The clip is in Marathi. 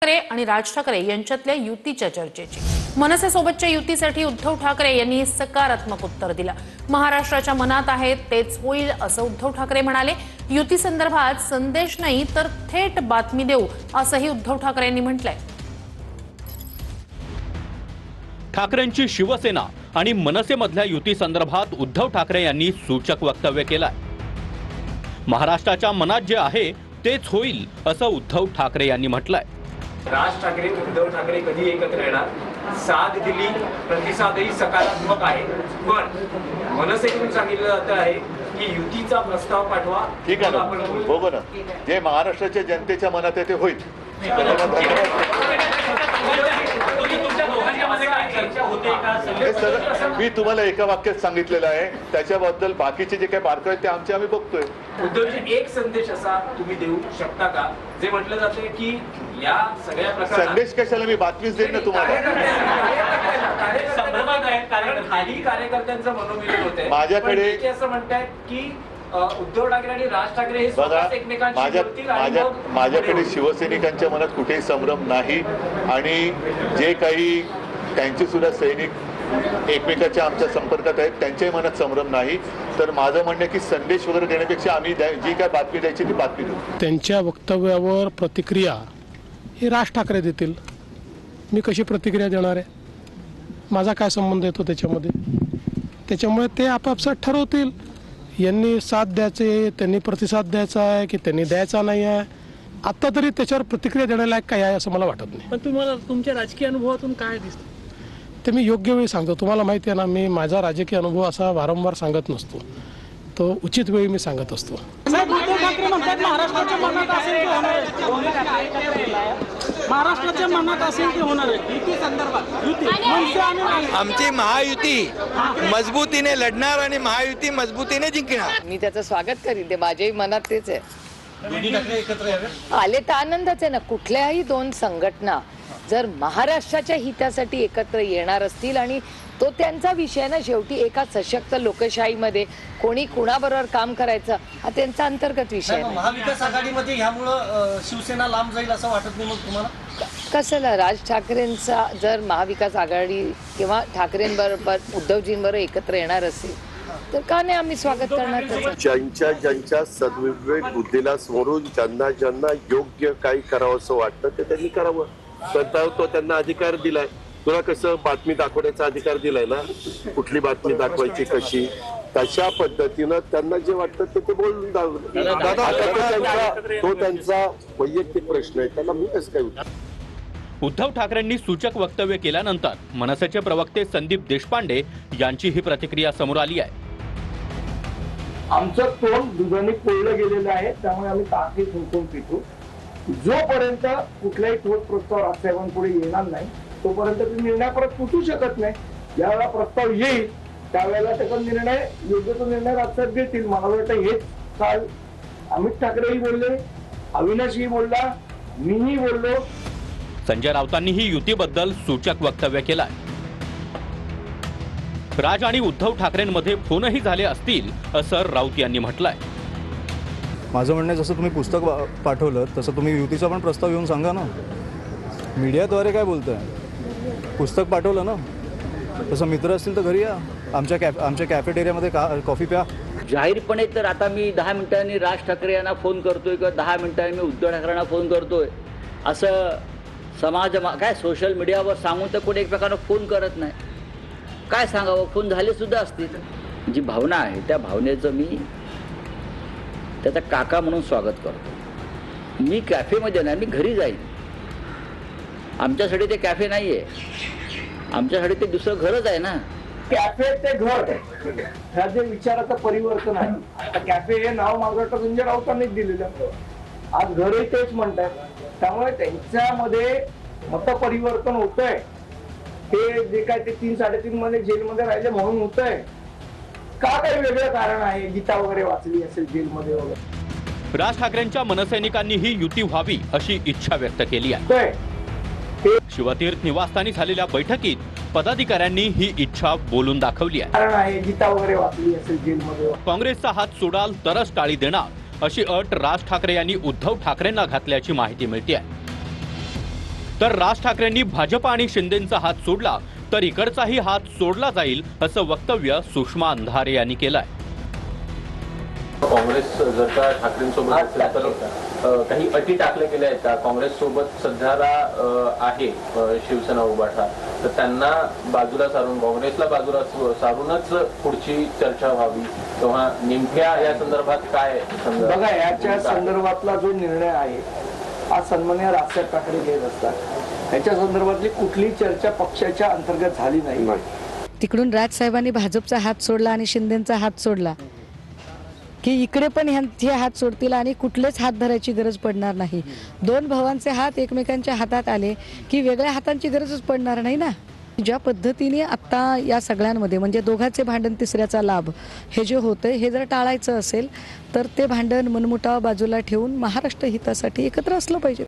ठाकरे आणि राज ठाकरे यांच्यातल्या युतीच्या चर्चेची मनसेसोबतच्या युतीसाठी उद्धव ठाकरे यांनी सकारात्मक उत्तर दिलं। महाराष्ट्राच्या मनात आहे तेच होईल असं उद्धव ठाकरे म्हणाले। युती संदर्भात संदेश नाही तर थेट बातमी देऊ असंही उद्धव ठाकरे यांनी म्हटलंय। ठाकरेंची शिवसेना आणि मनसेमधल्या युती संदर्भात उद्धव ठाकरे यांनी सूचक वक्तव्य केलंय। महाराष्ट्राच्या मनात जे आहे तेच होईल असं उद्धव ठाकरे यांनी म्हटलंय। राज ठाकरे उद्धव ठाकरे कधी एकत्र येणार, साथ दिली, प्रतिसादही सकारात्मक आहे, पण मनसेकडून सांगितलं जातं आहे की युतीचा प्रस्ताव पाठवा। ठीक आहे ना, बघू ना, जे महाराष्ट्राच्या जनतेच्या मनात आहे ते होईल। मी तुम्हाला एका वाक्यात सांगितलेलं आहे, त्याच्याबद्दल बाकीचे जे काही बारकावे आहेत ते आम्ही बघतोय। उद्धवजी, एक संदेश असा तुम्ही देऊ शकता का जे म्हटलं जाते की या सगळ्या प्रकारात संदेश कशाला, मी बातमीच देईन ना तुम्हाला। खाली कार्यकर्त्यांचं मनोमिलन होते, माझ्याकडे असं म्हणतायत की उद्धव ठाकरे आणि राज ठाकरे हे बघा, एकमेकांशी माझ्याकडे शिवसैनिकांच्या मनात कुठेही संभ्रम नाही आणि जे काही त्यांचे सुद्धा सैनिक एकमेकाच्या आमच्या संपर्कात आहेत त्यांच्याही मनात संभ्रम नाही। तर माझं म्हणणं की संदेश वगैरे देण्यापेक्षा आम्ही जी काय बातमी द्यायची ती बातमी देऊ। त्यांच्या वक्तव्यावर प्रतिक्रिया ही राज ठाकरे देतील, मी कशी प्रतिक्रिया देणार आहे, माझा काय संबंध येतो त्याच्यामध्ये। त्याच्यामुळे ते आपापसात ठरवतील, यांनी साथ द्यायचे, त्यांनी प्रतिसाद द्यायचा आहे की त्यांनी द्यायचा नाही आहे। आता तरी त्याच्यावर प्रतिक्रिया देण्यालायक काय आहे असं मला वाटत नाही। पण तुम्हाला तुमच्या राजकीय अनुभवातून काय दिसतं ते मी योग्य वेळी सांगतो। तुम्हाला माहिती आहे ना, मी माझा राजकीय अनुभव असा वारंवार सांगत नसतो, तो उचित वेळी मी सांगत असतो। महाराष्ट्राच्या मनात असेल की होणार आहे युती संदर्भात आमची महायुती मजबूतीने लढणार आणि महायुती मजबूतीने जिंकणार। मी त्याचं स्वागत करीन, ते माझ्याही मनात तेच आहे। आले तर आनंदच आहे ना। कुठल्याही दोन संघटना जर महाराष्ट्राच्या हितासाठी एकत्र येणार असतील आणि तो त्यांचा विषय ना, शेवटी एका सशक्त लोकशाहीमध्ये कोणी कुणाबरोबर काम करायचं हा त्यांचा अंतर्गत विषय आहे। महाविकास आघाडीमध्ये ह्यामुळं शिवसेना लांब जाईल असं वाटत नाही मग तुम्हाला? कशाला? राज ठाकरेंचा जर महाविकास आघाडी किंवा ठाकरेंबरोबर उद्धवजींबरोबर एकत्र येणार असेल तर का नाही आम्ही स्वागत करणार त्याचं। ज्यांच्या सद्विवेक बुद्धीला समोरून ज्यांना ज्यांना योग्य काही करावं असं वाटतं ते त्यांनी करावं। तो त्यांना अधिकार दिलाय। तुला कसं बातमी दाखवण्याचा अधिकार दिलाय ना, कुठली बातमी दाखवायची कशी, तशा पद्धतीनं त्यांना जे वाटतं ते बोलून तो त्यांचा वैयक्तिक प्रश्न आहे, त्याला मी कसं काय उत्तर। उद्धव ठाकरेंनी सूचक वक्तव्य केल्यानंतर मनसेचे प्रवक्ते संदीप देशपांडे यांची ही प्रतिक्रिया समोर आली आहे। आमचं तोंड दुधाने पोळलं गेलेलं आहे, त्यामुळे आम्ही ताकदी फुंकून पितो। जोपर्यंत कुठलाही ठोस प्रस्ताव राजसाहेबांपुढे येणार नाही तोपर्यंत निर्णय परत फुटू शकत नाही। ज्यावेळेला प्रस्ताव येईल त्यावेळेला त्याचा निर्णय, योग्य तो निर्णय राजसाहेब घेतील। मला वाटतं हेच काल अमित ठाकरेही बोलले, अविनाशही बोलला, मीही बोललो। संजय राऊतांनीही युतीबद्दल सूचक वक्तव्य केलंय। राज आणि उद्धव ठाकरेंमध्ये फोनही झाले असतील असं राऊत यांनी म्हटलंय। माझं म्हणणं जसं तुम्ही पुस्तक पाठवलं तसं तुम्ही युतीचा पण प्रस्ताव येऊन सांगा ना। मीडियाद्वारे काय बोलताय? पुस्तक पाठवलं ना, तसं मित्र असतील तर घरी या, आमच्या कॅफेटेरियामध्ये कॉफी प्या। जाहीरपणे तर आता मी 10 मिनिटांनी राज ठाकरे यांना फोन करतोय किंवा 10 मिनिटांनी मी उद्धव ठाकरेंना फोन करतोय असं काय सोशल मीडियावर सांगून तर कोणी एकमेकांना फोन करत नाही। काय सांगावं, फोन झाले सुद्धा असतील। जी भावना आहे त्या भावनेचं मी त्याचा काका म्हणून स्वागत करतो। मी कॅफेमध्ये नाही, मी घरी जाईन। आमच्यासाठी ते कॅफे नाहीये, आमच्यासाठी ते दुसरं घरच आहे ना। कॅफे ते घर ह्या जे विचाराचं परिवर्तन आहे। आता कॅफे हे नाव मागवतं संजय राऊतांनीच दिलेलं, आज घरही तेच म्हणतात। त्यामुळे त्यांच्यामध्ये मतपरिवर्तन होतंय। ते जे काय ते 3-3.5 मध्ये जेलमध्ये राहिले म्हणून होतंय का? काही वेगळं कारण आहे? गीता वगैरे वाचली असेल जेलमध्ये वगैरे। राज ठाकरेंच्या मनसैनिकांनीही युती व्हावी अशी इच्छा व्यक्त केली आहे। शिवतीर्थ निवासस्थानी झालेल्या बैठकीत पदाधिकाऱ्यांनी ही इच्छा बोलून दाखवली आहे। कारण आहे गीता वगैरे वाचली असेल जेलमध्ये। काँग्रेसचा हात सोडाल तरच टाळी देणार अशी अट राज ठाकरे यांनी उद्धव ठाकरेंना घातल्याची माहिती मिळते आहे। तर राज ठाकरेंनी भाजप आणि शिंदेंचा हात सोडला तर इकडचाही हात सोडला जाईल असं वक्तव्य सुषमा अंधारे यांनी केलंय. काँग्रेस जर का ठाकरेंसोबत असेल तर काही अटी टाकल्या गेल्या आहेत का? काँग्रेस सोबत सध्याला आहे शिवसेना उभाटा, तर त्यांना बाजूला सारून काँग्रेसला बाजूला सारूनच पुढची चर्चा व्हावी तेव्हा नेमक्या या संदर्भात काय बघा, याच्या संदर्भातला जो निर्णय आहे हा सन्माननीय राजसाहेब ठाकरे घेत असतात. याच्या संदर्भातली कुठली चर्चा पक्षाच्या अंतर्गत झाली नाही. तिकडून राजसाहेबांनी भाजपचा हात सोडला आणि शिंदेचा हात सोडला की इकडे पण ह्यांचे हात सोडतील आणि कुठलेच हात धरायची गरज पडणार नाही. दोन भावांचे हात एकमेकांच्या हातात आले की वेगळ्या हातांची गरजच पडणार नाही ना. ज्या पद्धतीने आता या सगळ्यांमध्ये म्हणजे दोघांचे भांडण तिसऱ्याचा लाभ हे जे होतंय हे जर टाळायचं असेल तर ते भांडण मनमुटाव बाजूला ठेवून महाराष्ट्र हितासाठी एकत्र असलं पाहिजे.